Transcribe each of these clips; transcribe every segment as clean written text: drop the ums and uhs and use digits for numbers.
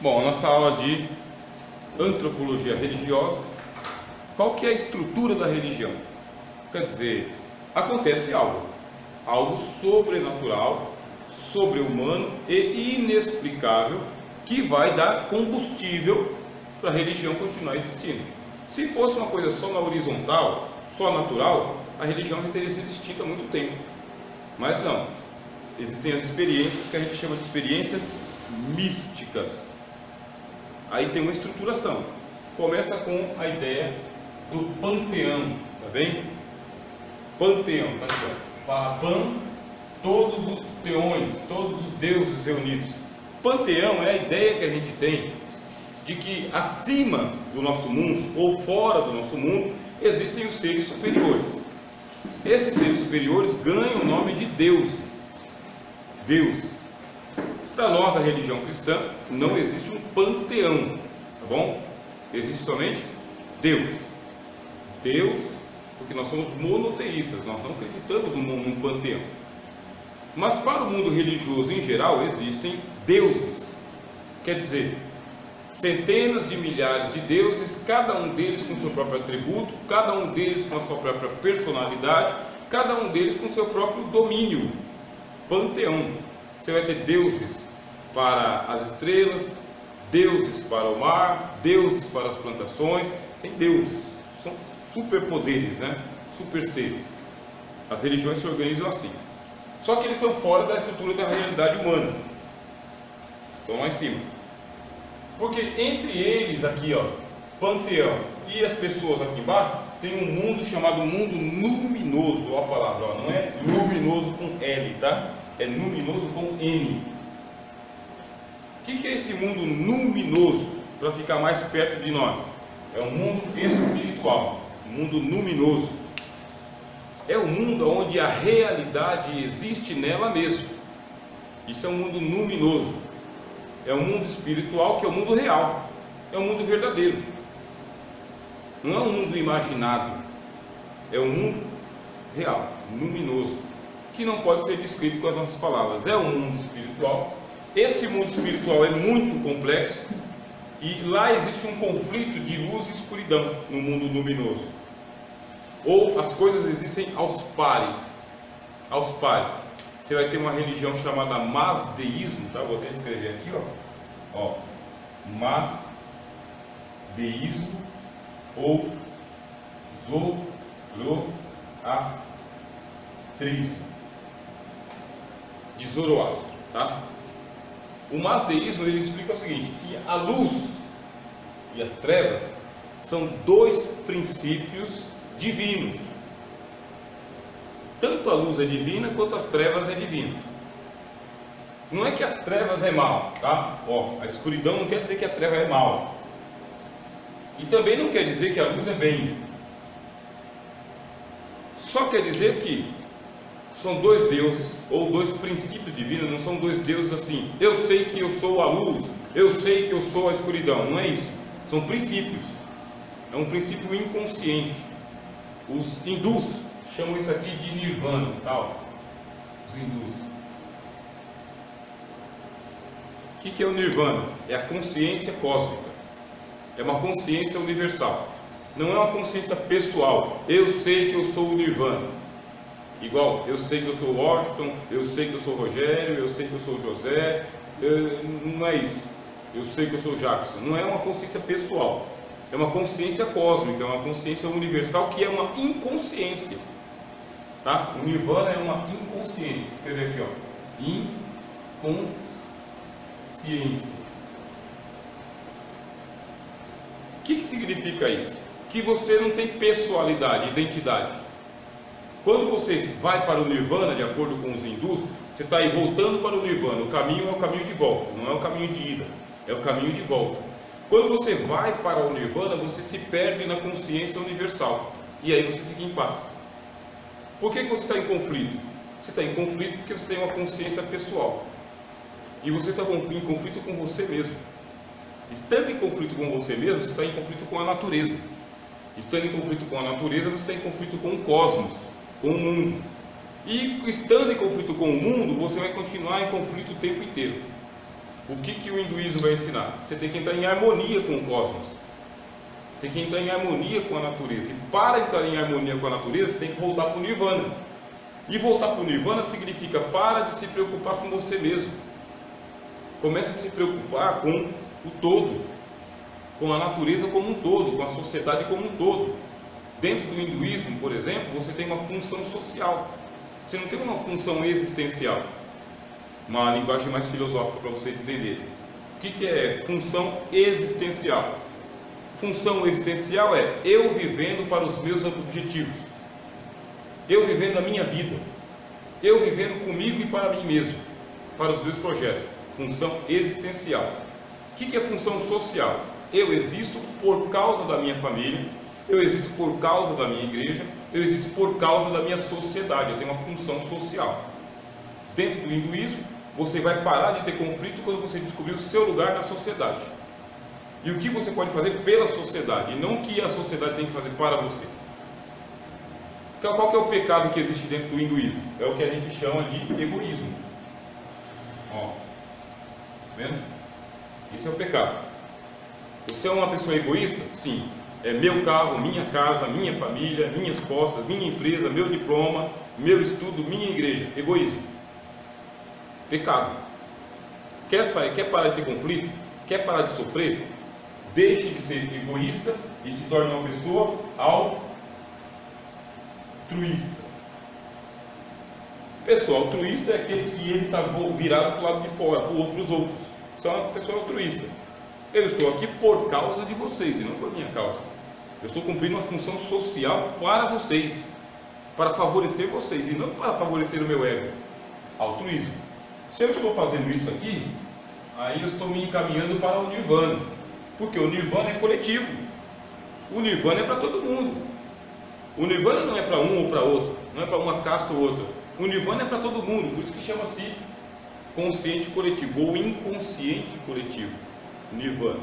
Bom, a nossa aula de antropologia religiosa, qual que é a estrutura da religião? Quer dizer, acontece algo sobrenatural, sobre-humano e inexplicável, que vai dar combustível para a religião continuar existindo. Se fosse uma coisa só na horizontal, só natural, a religião já teria sido extinta há muito tempo. Mas não, existem as experiências que a gente chama de experiências místicas. Aí tem uma estruturação. Começa com a ideia do panteão, tá bem? Panteão, tá aqui, ó. Pan, todos os teões, todos os deuses reunidos. Panteão é a ideia que a gente tem de que acima do nosso mundo ou fora do nosso mundo existem os seres superiores. Esses seres superiores ganham o nome de deuses. Deuses. Para nós, a religião cristã, não existe um panteão, tá bom? Existe somente Deus. Deus, porque nós somos monoteístas, nós não acreditamos num panteão. Mas para o mundo religioso em geral, existem deuses. Quer dizer, centenas de milhares de deuses, cada um deles com seu próprio atributo, cada um deles com a sua própria personalidade, cada um deles com seu próprio domínio. Panteão. Você vai ter deuses para as estrelas, deuses para o mar, deuses para as plantações. Tem deuses, são superpoderes, né? Super seres. As religiões se organizam assim. Só que eles estão fora da estrutura da realidade humana. Estão lá em cima. Porque entre eles aqui, ó, panteão, e as pessoas aqui embaixo, tem um mundo chamado mundo luminoso. Olha a palavra, ó, não é luminoso com L, tá? É luminoso com N. O que é esse mundo luminoso? Para ficar mais perto de nós, é um mundo espiritual, um mundo luminoso. É um mundo onde a realidade existe nela mesma. Isso é um mundo luminoso. É um mundo espiritual, que é o mundo real, é o mundo verdadeiro. Não é um mundo imaginado, é um mundo real, luminoso, que não pode ser descrito com as nossas palavras. É um mundo espiritual. Esse mundo espiritual é muito complexo e lá existe um conflito de luz e escuridão no mundo luminoso. Ou as coisas existem aos pares. Aos pares. Você vai ter uma religião chamada masdeísmo, tá? Vou até escrever aqui, ó. Masdeísmo ou zoroastrismo, de Zoroastro, tá? O masdeísmo, ele explica o seguinte, que a luz e as trevas são dois princípios divinos. Tanto a luz é divina quanto as trevas é divina. Não é que as trevas é mal, tá? Ó, a escuridão não quer dizer que a treva é mal. E também não quer dizer que a luz é bem. Só quer dizer que são dois deuses ou dois princípios divinos, não são dois deuses assim. Eu sei que eu sou a luz, eu sei que eu sou a escuridão. Não é isso. São princípios. É um princípio inconsciente. Os hindus chamam isso aqui de nirvana, tal. Os hindus. O que é o nirvana? É a consciência cósmica. É uma consciência universal. Não é uma consciência pessoal. Eu sei que eu sou o nirvana. Igual, eu sei que eu sou o Washington, eu sei que eu sou o Rogério, eu sei que eu sou o José. Não é isso. Eu sei que eu sou o Jackson. Não é uma consciência pessoal. É uma consciência cósmica, é uma consciência universal que é uma inconsciência. Tá? O nirvana é uma inconsciência. Vou escrever aqui, ó. Inconsciência. O que significa isso? Que você não tem pessoalidade, identidade. Quando você vai para o nirvana, de acordo com os hindus, você está aí voltando para o nirvana. O caminho é o caminho de volta, não é o caminho de ida, é o caminho de volta. Quando você vai para o nirvana, você se perde na consciência universal. E aí você fica em paz. Por que você está em conflito? Você está em conflito porque você tem uma consciência pessoal. E você está em conflito com você mesmo. Estando em conflito com você mesmo, você está em conflito com a natureza. Estando em conflito com a natureza, você está em conflito com o cosmos, com o mundo. E estando em conflito com o mundo, você vai continuar em conflito o tempo inteiro. O que o hinduísmo vai ensinar? Você tem que entrar em harmonia com o cosmos, tem que entrar em harmonia com a natureza. E para entrar em harmonia com a natureza, você tem que voltar para o Nirvana. E voltar para o Nirvana significa para de se preocupar com você mesmo. Comece a se preocupar com o todo, com a natureza como um todo, com a sociedade como um todo. Dentro do hinduísmo, por exemplo, você tem uma função social. Você não tem uma função existencial. Uma linguagem mais filosófica para vocês entenderem. O que é função existencial? Função existencial é eu vivendo para os meus objetivos, eu vivendo a minha vida, eu vivendo comigo e para mim mesmo, para os meus projetos. Função existencial. O que é função social? Eu existo por causa da minha família, eu existo por causa da minha igreja, eu existo por causa da minha sociedade, eu tenho uma função social. Dentro do hinduísmo, você vai parar de ter conflito quando você descobrir o seu lugar na sociedade. E o que você pode fazer pela sociedade, e não o que a sociedade tem que fazer para você. Qual que é o pecado que existe dentro do hinduísmo? É o que a gente chama de egoísmo. Ó, vendo? Esse é o pecado. Você é uma pessoa egoísta? Sim. É meu carro, minha casa, minha família, minhas posses, minha empresa, meu diploma, meu estudo, minha igreja. Egoísmo. Pecado. Quer sair? Quer parar de ter conflito? Quer parar de sofrer? Deixe de ser egoísta e se torne uma pessoa altruísta. Pessoa altruísta é aquele que ele está virado para o lado de fora, para os outros. Isso é uma pessoa altruísta. Eu estou aqui por causa de vocês e não por minha causa. Eu estou cumprindo uma função social para vocês, para favorecer vocês e não para favorecer o meu ego. Altruísmo. Se eu estou fazendo isso aqui, aí eu estou me encaminhando para o Nirvana, porque o Nirvana é coletivo. O Nirvana é para todo mundo. O Nirvana não é para um ou para outro, não é para uma casta ou outra. O Nirvana é para todo mundo, por isso que chama-se consciente coletivo ou inconsciente coletivo. Nirvana.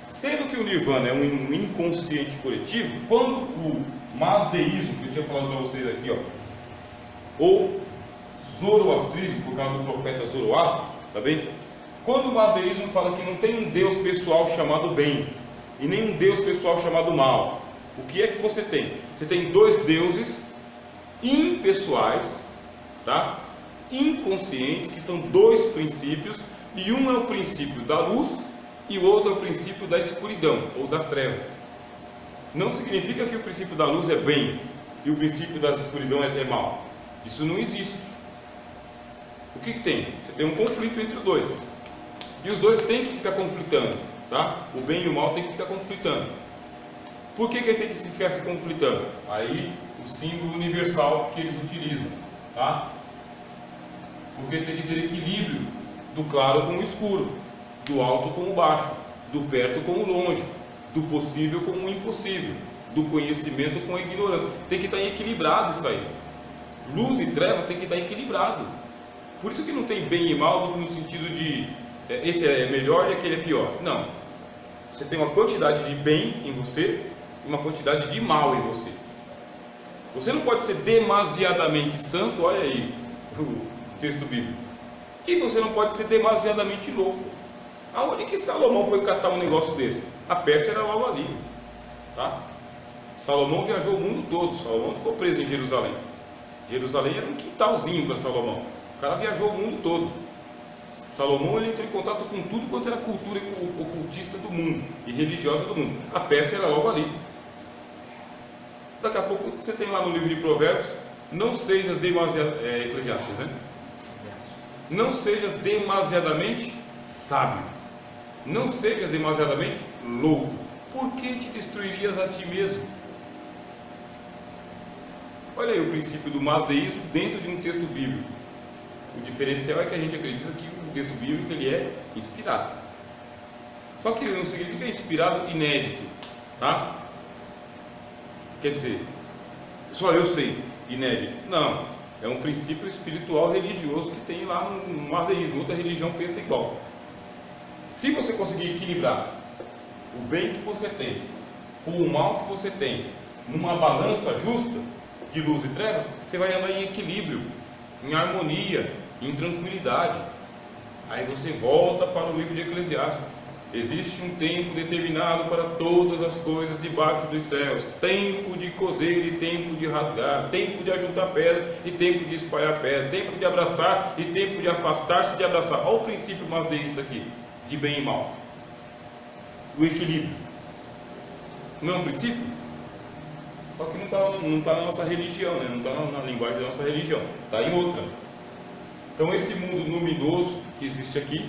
Sendo que o Nirvana é um inconsciente coletivo, quando o masdeísmo, que eu tinha falado para vocês aqui, ó, ou zoroastrismo, por causa do profeta Zoroastro, tá bem? Quando o masdeísmo fala que não tem um Deus pessoal chamado bem e nem um Deus pessoal chamado mal, o que é que você tem? Você tem dois deuses impessoais, tá? Inconscientes, que são dois princípios, e um é o princípio da luz e o outro é o princípio da escuridão ou das trevas. Não significa que o princípio da luz é bem e o princípio da escuridão é mal. Isso não existe. O que tem? Você tem um conflito entre os dois. E os dois têm que ficar conflitando, tá? O bem e o mal têm que ficar conflitando. Por que eles têm que ficar se conflitando? Aí o símbolo universal que eles utilizam, tá? Porque tem que ter equilíbrio do claro com o escuro, do alto com o baixo, do perto com o longe, do possível com o impossível, do conhecimento com a ignorância. Tem que estar equilibrado isso aí. Luz e trevas tem que estar equilibrado. Por isso que não tem bem e mal no sentido de esse é melhor e aquele é pior. Não. Você tem uma quantidade de bem em você e uma quantidade de mal em você. Você não pode ser demasiadamente santo, olha aí o texto bíblico. E você não pode ser demasiadamente louco. Aonde que Salomão foi catar um negócio desse? A Pérsia era logo ali, tá? Salomão viajou o mundo todo. Salomão ficou preso em Jerusalém. Jerusalém era um quintalzinho para Salomão. O cara viajou o mundo todo. Salomão ele entrou em contato com tudo quanto era cultura ocultista do mundo e religiosa do mundo. A Pérsia era logo ali. Daqui a pouco você tem lá no livro de Provérbios: não sejas demasiadamente Eclesiastes, né? Não sejas demasiadamente sábio, não sejas demasiadamente louco. Por que te destruirias a ti mesmo? Olha aí o princípio do masdeísmo dentro de um texto bíblico. O diferencial é que a gente acredita que o texto bíblico ele é inspirado. Só que ele não significa inspirado inédito, tá? Quer dizer, só eu sei inédito. Não, é um princípio espiritual religioso que tem lá no masdeísmo. Outra religião pensa igual. Se você conseguir equilibrar o bem que você tem com o mal que você tem numa balança justa de luz e trevas, você vai andar em equilíbrio, em harmonia, em tranquilidade. A Aí você volta para o livro de Eclesiastes. Existe um tempo determinado para todas as coisas debaixo dos céus. Tempo de cozer e tempo de rasgar. Tempo de ajuntar pedra e tempo de espalhar pedra. Tempo de abraçar e tempo de afastar-se de abraçar. Olha o princípio masdeísta aqui, de bem e mal. O equilíbrio. Não é um princípio? Só que não está na nossa religião, né? Não está na linguagem da nossa religião. Está em outra. Então esse mundo luminoso que existe aqui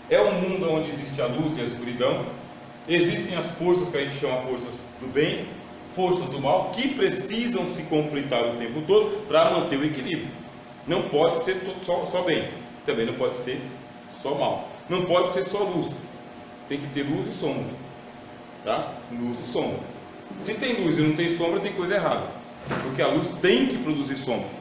é um mundo onde existe a luz e a escuridão. Existem as forças que a gente chama forças do bem, forças do mal, que precisam se conflitar o tempo todo para manter o equilíbrio. Não pode ser só bem, também não pode ser só mal. Não pode ser só luz, tem que ter luz e sombra, tá? Luz e sombra. Se tem luz e não tem sombra, tem coisa errada, porque a luz tem que produzir sombra.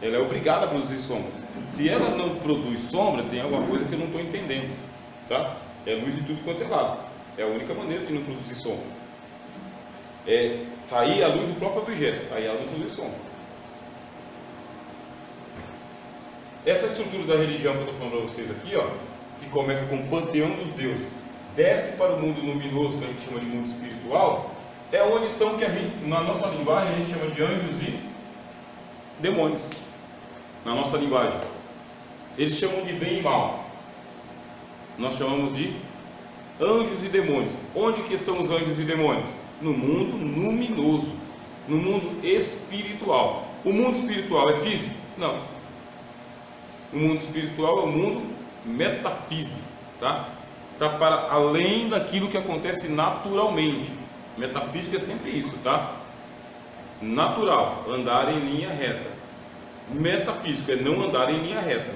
Ela é obrigada a produzir sombra. Se ela não produz sombra, tem alguma coisa que eu não estou entendendo, tá? É luz de tudo quanto é lado. É a única maneira de não produzir sombra. É sair a luz do próprio objeto, aí ela não produz sombra. Essa estrutura da religião que eu estou falando para vocês aqui, ó, que começa com o panteão dos deuses, desce para o mundo luminoso, que a gente chama de mundo espiritual, é onde estão, que a gente, na nossa linguagem, a gente chama de anjos e demônios. Na nossa linguagem, eles chamam de bem e mal. Nós chamamos de anjos e demônios. Onde que estão os anjos e demônios? No mundo luminoso, no mundo espiritual. O mundo espiritual é físico? Não. O mundo espiritual é o mundo metafísico, tá? Está para além daquilo que acontece naturalmente. Metafísico é sempre isso, tá? Natural, andar em linha reta. Metafísico é não andar em linha reta.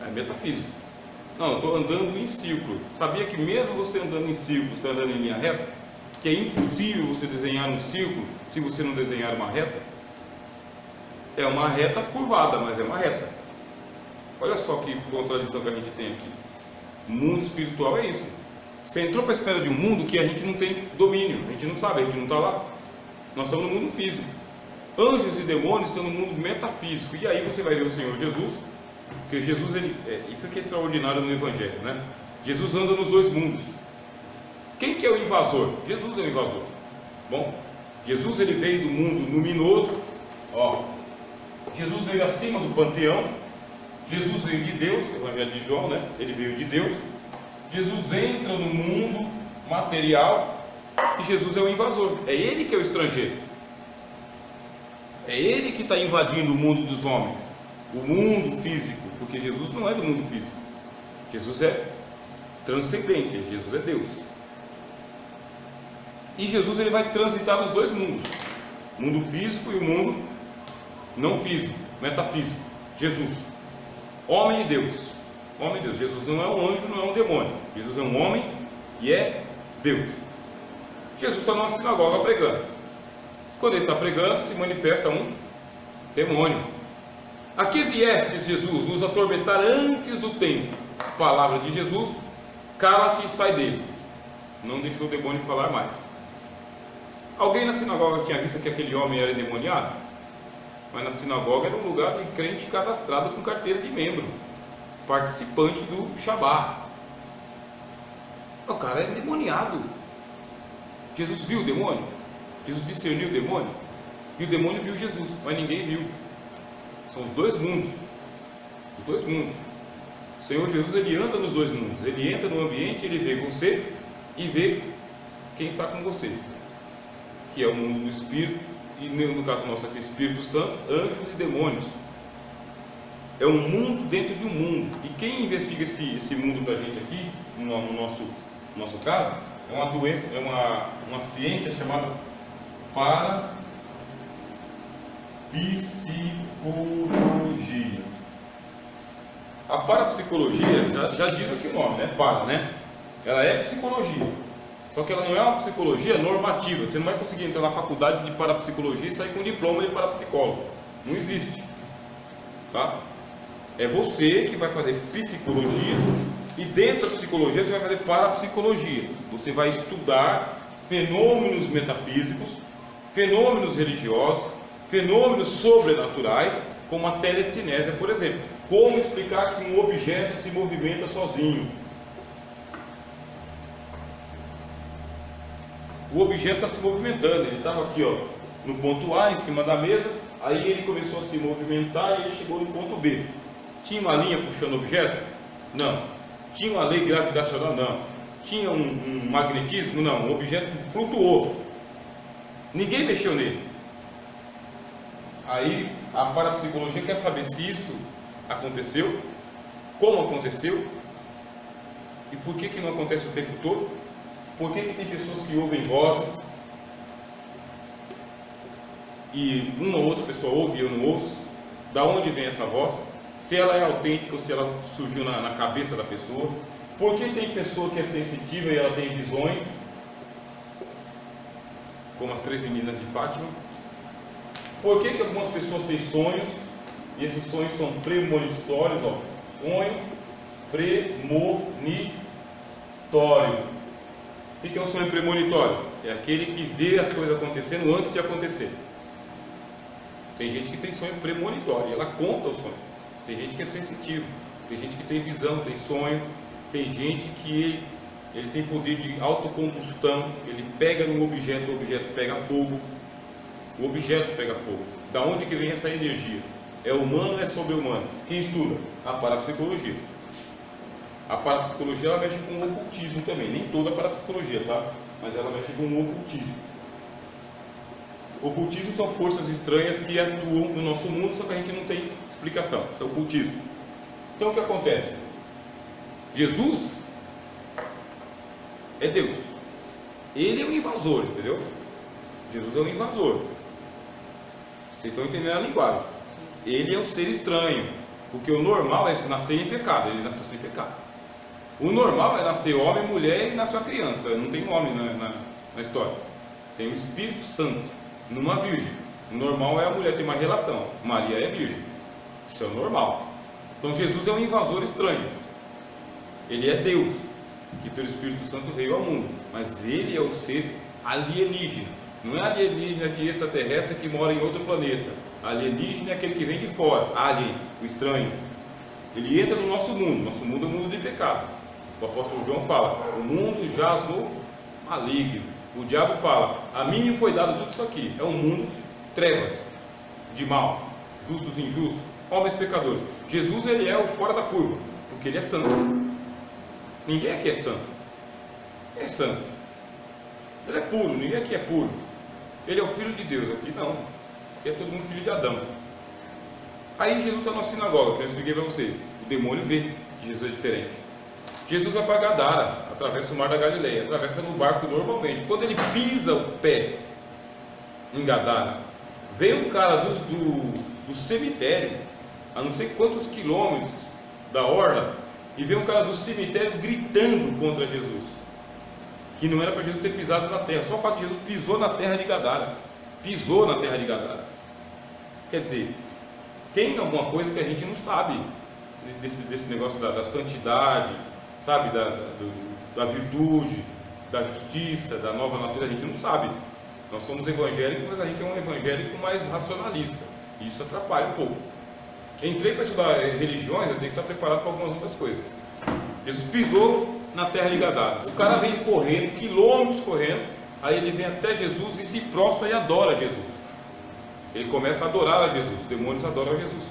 É metafísico. Não, eu estou andando em círculo. Sabia que mesmo você andando em círculo, você está andando em linha reta? Que é impossível você desenhar um círculo se você não desenhar uma reta? É uma reta curvada, mas é uma reta. Olha só que contradição que a gente tem aqui. O mundo espiritual é isso. Você entrou para a esfera de um mundo que a gente não tem domínio, a gente não sabe, a gente não está lá. Nós estamos no mundo físico. Anjos e demônios estão no mundo metafísico. E aí você vai ver o Senhor Jesus, porque Jesus, isso aqui é extraordinário no Evangelho, né? Jesus anda nos dois mundos. Quem que é o invasor? Jesus é o invasor. Bom, Jesus ele veio do mundo luminoso, ó. Jesus veio acima do panteão. Jesus veio de Deus, o Evangelho de João, né? Ele veio de Deus. Jesus entra no mundo material e Jesus é o invasor. É ele que é o estrangeiro. É ele que está invadindo o mundo dos homens, o mundo físico, porque Jesus não é do mundo físico. Jesus é transcendente, Jesus é Deus. E Jesus ele vai transitar nos dois mundos, o mundo físico e o mundo não físico, metafísico. Jesus, homem e Deus. Homem e Deus. Jesus não é um anjo, não é um demônio. Jesus é um homem e é Deus. Jesus está numa sinagoga pregando. Quando ele está pregando, se manifesta um demônio. A que viestes, Jesus, nos atormentar antes do tempo? Palavra de Jesus: cala-te e sai dele. Não deixou o demônio falar mais. Alguém na sinagoga tinha visto que aquele homem era endemoniado? Mas na sinagoga era um lugar de crente cadastrado com carteira de membro, participante do Shabá. O cara é endemoniado. Jesus viu o demônio? Jesus discerniu o demônio? E o demônio viu Jesus, mas ninguém viu. São os dois mundos. Os dois mundos. O Senhor Jesus ele anda nos dois mundos. Ele entra no ambiente, ele vê você e vê quem está com você, que é o mundo do Espírito. E no caso nosso aqui, Espírito Santo, anjos e demônios. É um mundo dentro de um mundo. E quem investiga esse mundo para a gente aqui, no nosso caso, é uma doença, é uma ciência chamada parapsicologia. A parapsicologia, já diz aqui o nome, né? Ela é psicologia. Só que ela não é uma psicologia normativa. Você não vai conseguir entrar na faculdade de parapsicologia e sair com um diploma de parapsicólogo. Não existe. Tá? É você que vai fazer psicologia. E dentro da psicologia você vai fazer parapsicologia. Você vai estudar fenômenos metafísicos, fenômenos religiosos, fenômenos sobrenaturais, como a telecinésia, por exemplo. Como explicar que um objeto se movimenta sozinho? O objeto está se movimentando, ele estava aqui, ó, no ponto A, em cima da mesa, aí ele começou a se movimentar e ele chegou no ponto B. Tinha uma linha puxando o objeto? Não. Tinha uma lei gravitacional? Não. Tinha um magnetismo? Não. O objeto flutuou. Ninguém mexeu nele. Aí a parapsicologia quer saber se isso aconteceu, como aconteceu e por que não acontece o tempo todo. Por que tem pessoas que ouvem vozes e uma ou outra pessoa ouve e eu não ouço? Da onde vem essa voz? Se ela é autêntica ou se ela surgiu na cabeça da pessoa? Por que tem pessoa que é sensitiva e ela tem visões, como as 3 meninas de Fátima? Por que algumas pessoas têm sonhos e esses sonhos são premonitórios? Ó, sonho premonitório. O que é um sonho premonitório? É aquele que vê as coisas acontecendo antes de acontecer. Tem gente que tem sonho premonitório e ela conta o sonho. Tem gente que é sensitivo, tem gente que tem visão, tem sonho. Tem gente que ele tem poder de autocombustão. Ele pega no objeto, o objeto pega fogo. O objeto pega fogo. Da onde que vem essa energia? É humano ou é sobre-humano? Quem estuda? A parapsicologia. A parapsicologia ela mexe com o ocultismo também. Nem toda a parapsicologia, tá? Mas ela mexe com o ocultismo. O ocultismo são forças estranhas que atuam no nosso mundo, só que a gente não tem explicação. Isso é ocultismo. Então o que acontece? Jesus é Deus. Ele é um invasor, entendeu? Jesus é um invasor. Vocês estão entendendo a linguagem? Ele é um ser estranho, porque o normal é nascer em pecado. Ele nasceu sem pecado. O normal é nascer homem, mulher e nascer uma criança. Não tem homem na história. Tem o Espírito Santo numa virgem. O normal é a mulher ter uma relação. Maria é virgem. Isso é o normal. Então Jesus é um invasor estranho. Ele é Deus, que pelo Espírito Santo veio ao mundo. Mas ele é o ser alienígena. Não é alienígena de extraterrestre que mora em outro planeta. Alienígena é aquele que vem de fora. Alien, o estranho. Ele entra no nosso mundo. Nosso mundo é um mundo de pecado. O apóstolo João fala: o mundo jaz no maligno. O diabo fala: a mim me foi dado tudo isso aqui. É um mundo de trevas, de mal, justos e injustos, homens pecadores. Jesus ele é o fora da curva, porque ele é santo. Ninguém aqui é santo. Quem é santo? Ele é puro, ninguém aqui é puro. Ele é o filho de Deus, aqui não. Aqui é todo mundo filho de Adão. Aí Jesus está na sinagoga, que eu expliquei para vocês. O demônio vê que Jesus é diferente. Jesus vai para Gadara, atravessa o mar da Galileia, atravessa no barco normalmente. Quando ele pisa o pé em Gadara, vem um cara do cemitério, a não sei quantos quilômetros da orla, e vem um cara do cemitério gritando contra Jesus, que não era para Jesus ter pisado na terra. Só o fato de Jesus pisou na terra de Gadara. Pisou na terra de Gadara. Quer dizer, tem alguma coisa que a gente não sabe desse negócio da santidade, sabe, da virtude, da justiça, da nova natureza. A gente não sabe. Nós somos evangélicos, mas a gente é um evangélico mais racionalista, e isso atrapalha um pouco. Entrei para estudar religiões, eu tenho que estar preparado para algumas outras coisas. Jesus pisou na terra de Gadara. O cara vem correndo, quilômetros correndo, aí ele vem até Jesus e se prostra e adora Jesus. Ele começa a adorar a Jesus, os demônios adoram a Jesus.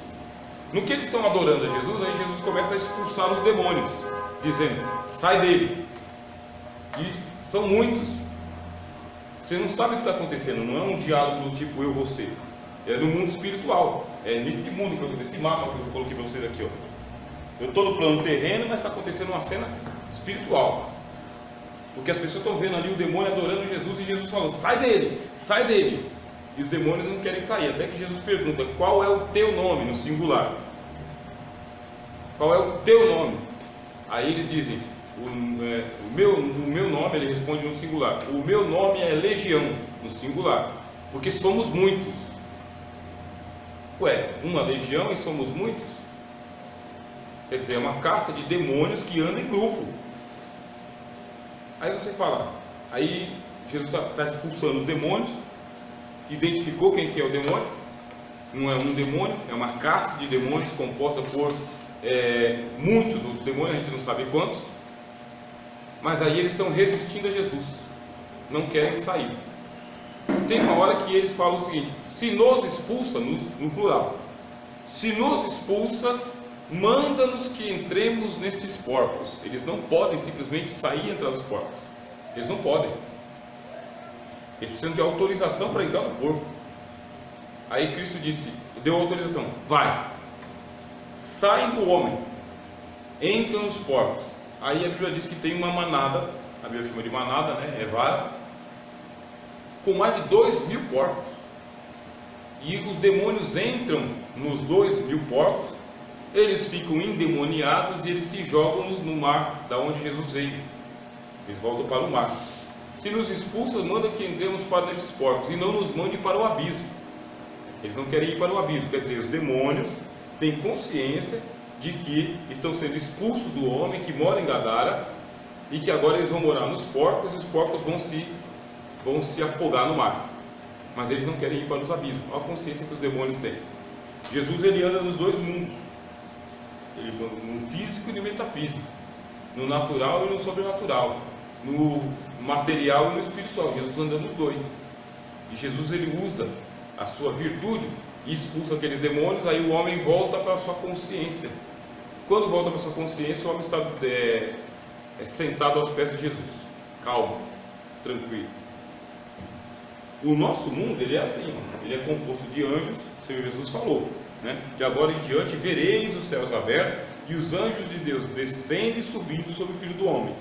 No que eles estão adorando a Jesus, aí Jesus começa a expulsar os demônios, dizendo: sai dele. E são muitos. Você não sabe o que está acontecendo, não é um diálogo do tipo eu, você. É no mundo espiritual. É nesse mundo, nesse mapa que eu coloquei para vocês aqui, ó. Eu estou no plano terreno, mas está acontecendo uma cena espiritual. Porque as pessoas estão vendo ali o demônio adorando Jesus e Jesus falando: sai dele, sai dele. E os demônios não querem sair, até que Jesus pergunta: qual é o teu nome, no singular? Qual é o teu nome? Aí eles dizem: o meu nome, ele responde no singular: o meu nome é Legião, no singular, porque somos muitos. Ué, uma legião e somos muitos? Quer dizer, é uma caça de demônios que anda em grupo. Aí você fala, aí Jesus está expulsando os demônios, identificou quem que é o demônio, não é um demônio, é uma casta de demônios composta por muitos, os demônios a gente não sabe quantos, mas aí eles estão resistindo a Jesus, não querem sair. Tem uma hora que eles falam o seguinte: se nos expulsa, no plural, se nos expulsas, manda-nos que entremos nestes porcos. Eles não podem simplesmente sair e entrar nos porcos, eles não podem, eles precisam de autorização para entrar no porco. Aí Cristo deu autorização: vai, sai do homem, entra nos porcos. Aí a Bíblia diz que tem uma manada, a Bíblia chama de manada, né? É vara, com mais de 2.000 porcos. E os demônios entram nos 2.000 porcos, eles ficam endemoniados e eles se jogam no mar da onde Jesus veio. Eles voltam para o mar. Se nos expulsa, manda que entremos para nesses porcos e não nos mande para o abismo. Eles não querem ir para o abismo, quer dizer, os demônios têm consciência de que estão sendo expulsos do homem que mora em Gadara e que agora eles vão morar nos porcos e os porcos vão se afogar no mar. Mas eles não querem ir para os abismos. Olha a consciência que os demônios têm. Jesus, ele anda nos dois mundos, ele anda no físico e no metafísico, no natural e no sobrenatural, no material e no espiritual. Jesus anda nos dois. E Jesus, ele usa a sua virtude e expulsa aqueles demônios. Aí o homem volta para a sua consciência. Quando volta para a sua consciência, o homem está sentado aos pés de Jesus, calmo, tranquilo. O nosso mundo, ele é assim, ele é composto de anjos. O Senhor Jesus falou, né? De agora em diante vereis os céus abertos e os anjos de Deus descendo e subindo sobre o Filho do Homem.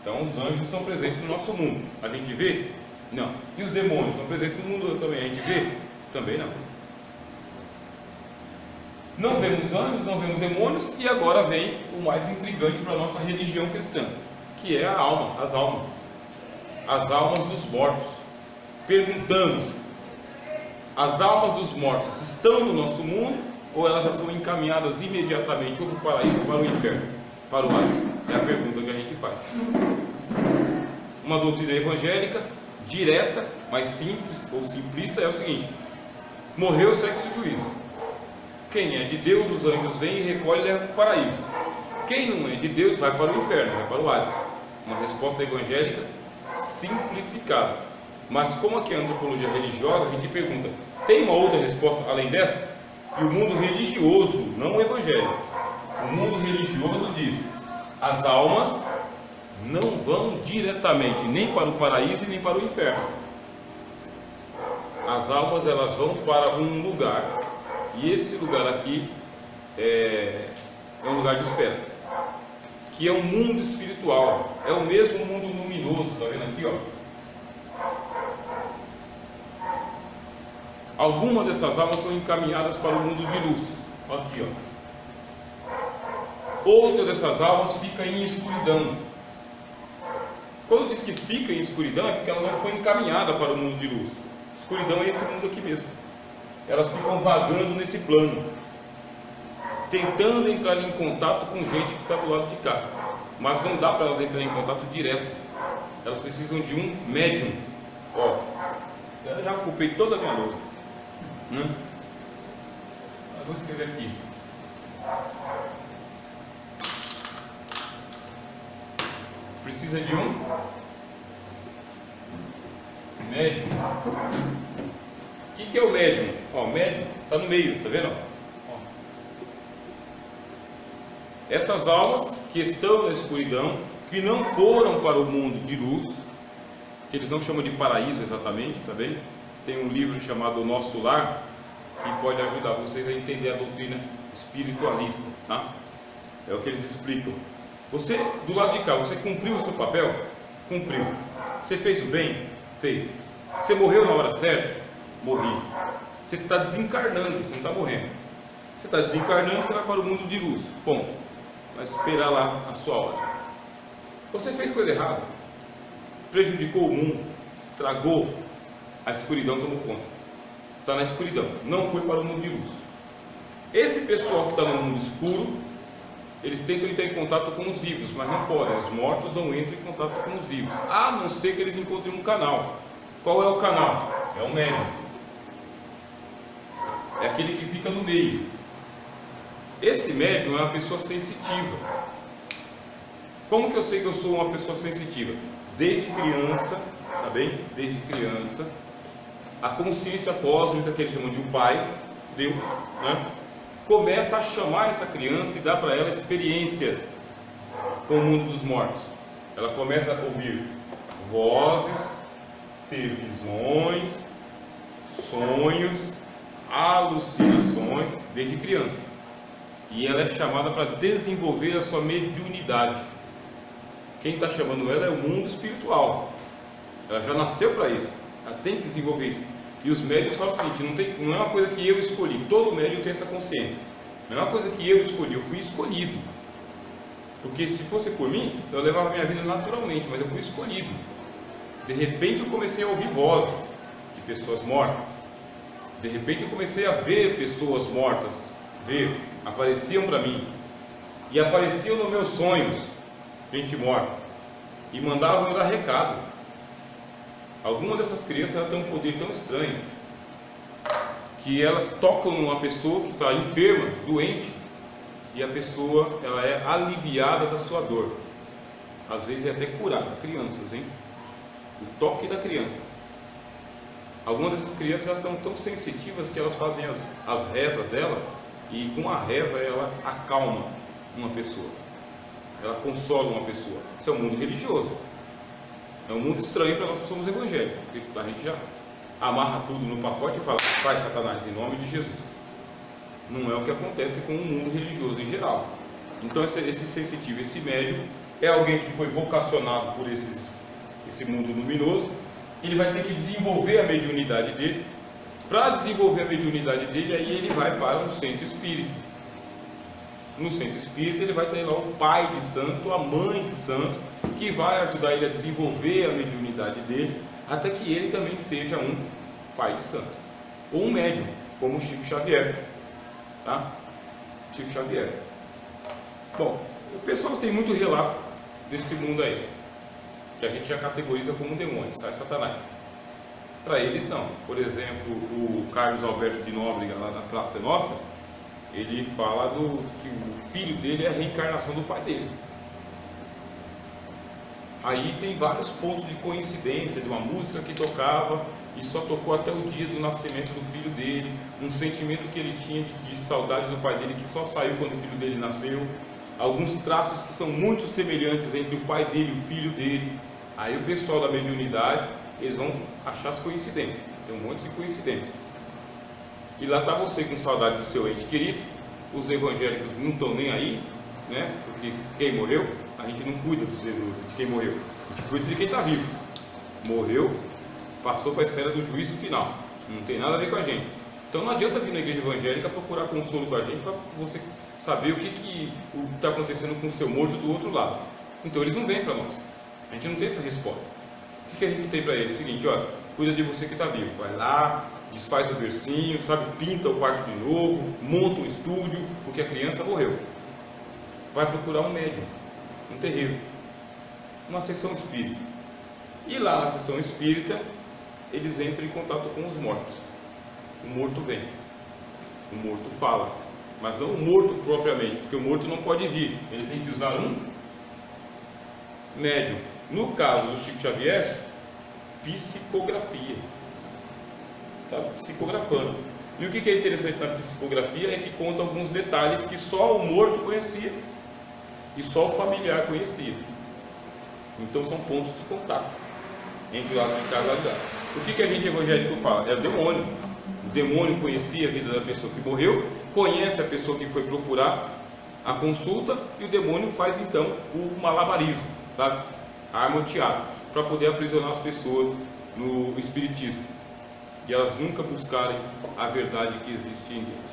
Então os anjos estão presentes no nosso mundo. A gente vê? Não. E os demônios estão presentes no mundo também? A gente vê? Também não. Não vemos anjos, não vemos demônios. E agora vem o mais intrigante para a nossa religião cristã, que é a alma, as almas. As almas dos mortos. Perguntamos: as almas dos mortos estão no nosso mundo ou elas já são encaminhadas imediatamente ou para o paraíso ou para o inferno, para o Hades? É a pergunta que a gente faz. Uma doutrina evangélica direta, mais simples ou simplista é o seguinte: morreu, segue-se o juízo. Quem é de Deus, os anjos vêm e recolhem para o paraíso. Quem não é de Deus vai para o inferno, vai para o Hades. Uma resposta evangélica simplificada. Mas como aqui é antropologia religiosa, a gente pergunta: tem uma outra resposta além dessa? E o mundo religioso, não o evangélico, o mundo religioso diz: as almas não vão diretamente nem para o paraíso e nem para o inferno. As almas, elas vão para um lugar, e esse lugar aqui é um lugar de espera, que é um mundo espiritual, é o mesmo mundo luminoso, está vendo aqui, ó? Algumas dessas almas são encaminhadas para o mundo de luz, aqui, ó. Outra dessas almas fica em escuridão. Quando diz que fica em escuridão, é porque ela não foi encaminhada para o mundo de luz. Escuridão é esse mundo aqui mesmo. Elas ficam vagando nesse plano, tentando entrar em contato com gente que está do lado de cá, mas não dá para elas entrar em contato direto. Elas precisam de um médium. Ó, eu já ocupei toda a minha lousa, né? Eu vou escrever aqui: precisa de um médium. O que é o médium? Ó, o médium está no meio, tá vendo? Ó. Essas almas que estão na escuridão, que não foram para o mundo de luz, que eles não chamam de paraíso exatamente, tá bem? Tem um livro chamado O Nosso Lar, que pode ajudar vocês a entender a doutrina espiritualista, tá? É o que eles explicam. Você, do lado de cá, você cumpriu o seu papel? Cumpriu. Você fez o bem? Fez. Você morreu na hora certa? Morri. Você está desencarnando, você não está morrendo. Você está desencarnando, você vai para o mundo de luz. Ponto. Vai esperar lá a sua hora. Você fez coisa errada, prejudicou o mundo, estragou, a escuridão tomou conta. Está na escuridão, não foi para o mundo de luz. Esse pessoal que está no mundo escuro, eles tentam entrar em contato com os vivos, mas não podem. Os mortos não entram em contato com os vivos, a não ser que eles encontrem um canal. Qual é o canal? É o médium. é aquele que fica no meio. Esse médium é uma pessoa sensitiva. Como que eu sei que eu sou uma pessoa sensitiva? Desde criança, tá bem? Desde criança, a consciência cósmica, que eles chamam de o Pai, Deus, né? Começa a chamar essa criança e dá para ela experiências com o mundo dos mortos. Ela começa a ouvir vozes, ter visões, sonhos, alucinações desde criança. E ela é chamada para desenvolver a sua mediunidade. Quem está chamando ela é o mundo espiritual. Ela já nasceu para isso. Ela tem que desenvolver isso. E os médiuns falam o seguinte: não é uma coisa que eu escolhi. Todo médium tem essa consciência. Não é uma coisa que eu escolhi, eu fui escolhido. Porque se fosse por mim, eu levava a minha vida naturalmente, mas eu fui escolhido. De repente eu comecei a ouvir vozes de pessoas mortas. De repente eu comecei a ver pessoas mortas. Apareciam para mim. E apareciam nos meus sonhos, gente morta. E mandavam eu dar recado. Algumas dessas crianças têm um poder tão estranho que elas tocam numa pessoa que está enferma, doente, e a pessoa ela é aliviada da sua dor. Às vezes é até curada. Crianças, hein? O toque da criança. Algumas dessas crianças elas são tão sensitivas que elas fazem as rezas dela, e com a reza ela acalma uma pessoa, ela consola uma pessoa. Isso é um mundo religioso. É um mundo estranho para nós que somos evangélicos, porque a gente já amarra tudo no pacote e fala: sai, Satanás, em nome de Jesus. Não é o que acontece com o mundo religioso em geral. Então esse sensitivo, esse médium, é alguém que foi vocacionado por esse mundo luminoso. Ele vai ter que desenvolver a mediunidade dele. Para desenvolver a mediunidade dele, aí ele vai para um centro espírita. No centro espírita ele vai ter lá o pai de santo, a mãe de santo, que vai ajudar ele a desenvolver a mediunidade dele, até que ele também seja um pai de santo, ou um médium, como o Chico Xavier, tá? Chico Xavier. Bom, o pessoal tem muito relato desse mundo aí, que a gente já categoriza como demônio, sai Satanás. Para eles não. Por exemplo, o Carlos Alberto de Nóbrega, lá na Praça Nossa, ele fala que o filho dele é a reencarnação do pai dele. Aí tem vários pontos de coincidência, de uma música que tocava e só tocou até o dia do nascimento do filho dele, um sentimento que ele tinha de saudade do pai dele, que só saiu quando o filho dele nasceu, alguns traços que são muito semelhantes entre o pai dele e o filho dele. Aí o pessoal da mediunidade, eles vão achar as coincidências, tem um monte de coincidências. E lá está você com saudade do seu ente querido. Os evangélicos não estão nem aí, né? Porque quem morreu, a gente não cuida de quem morreu, a gente cuida de quem está vivo. Morreu, passou para a esfera do juízo final, não tem nada a ver com a gente. Então não adianta vir na igreja evangélica procurar consolo com a gente para você saber o que está acontecendo com o seu morto do outro lado. Então eles não vêm para nós, a gente não tem essa resposta. O que a gente tem para eles? É o seguinte: olha, cuida de você que está vivo, vai lá, desfaz o bercinho, sabe, pinta o quarto de novo, monta um estúdio, porque a criança morreu. Vai procurar um médium, um terreiro, uma sessão espírita. E lá na sessão espírita, eles entram em contato com os mortos. O morto vem, o morto fala, mas não o morto propriamente, porque o morto não pode vir, ele tem que usar um médium. No caso do Chico Xavier, psicografia. Está psicografando. E o que é interessante na psicografia é que conta alguns detalhes que só o morto conhecia e só o familiar conhecia. Então são pontos de contato entre lá e cada lugar. O que a gente evangélico fala? É o demônio. O demônio conhecia a vida da pessoa que morreu, conhece a pessoa que foi procurar a consulta, e o demônio faz então o malabarismo, sabe? Arma o teatro, para poder aprisionar as pessoas no espiritismo, e elas nunca buscarem a verdade que existe em Deus.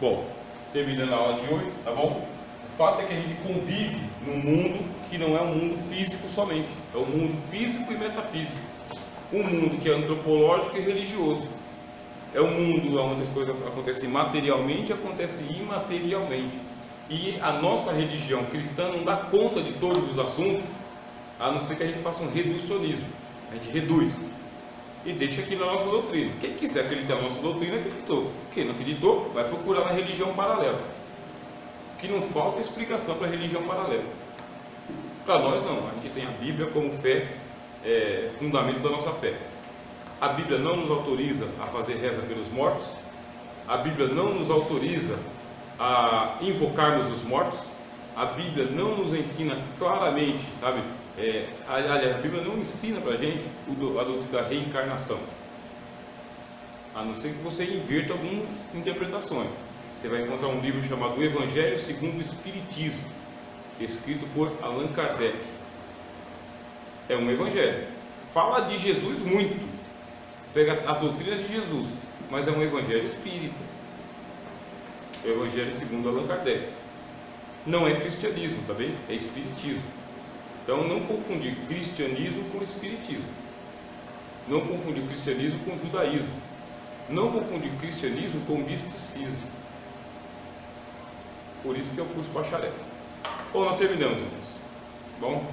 Bom, terminando a aula de hoje, tá bom? O fato é que a gente convive num mundo que não é um mundo físico somente, é um mundo físico e metafísico, um mundo que é antropológico e religioso. É um mundo onde as coisas acontecem materialmente e acontecem imaterialmente. E a nossa religião cristã não dá conta de todos os assuntos, a não ser que a gente faça um reducionismo. A gente reduz. e deixa aqui na nossa doutrina. Quem quiser acreditar na nossa doutrina, acreditou. Quem não acreditou, vai procurar na religião paralela. Que não falta explicação para a religião paralela. Para nós não, a gente tem a Bíblia como fé, fundamento da nossa fé. A Bíblia não nos autoriza a fazer reza pelos mortos. A Bíblia não nos autoriza a invocarmos os mortos. A Bíblia não nos ensina claramente, sabe? Aliás, a Bíblia não ensina para a gente a doutrina da reencarnação. A não ser que você inverta algumas interpretações. Você vai encontrar um livro chamado Evangelho segundo o Espiritismo, escrito por Allan Kardec. É um evangelho. Fala de Jesus muito. Pega as doutrinas de Jesus, mas é um evangelho espírita. O Evangelho segundo Allan Kardec. Não é cristianismo, tá bem? É espiritismo. Então não confundir cristianismo com espiritismo. Não confundir cristianismo com judaísmo. Não confundir cristianismo com misticismo. Por isso que é o curso bacharel. Bom, nós terminamos, irmãos. Bom.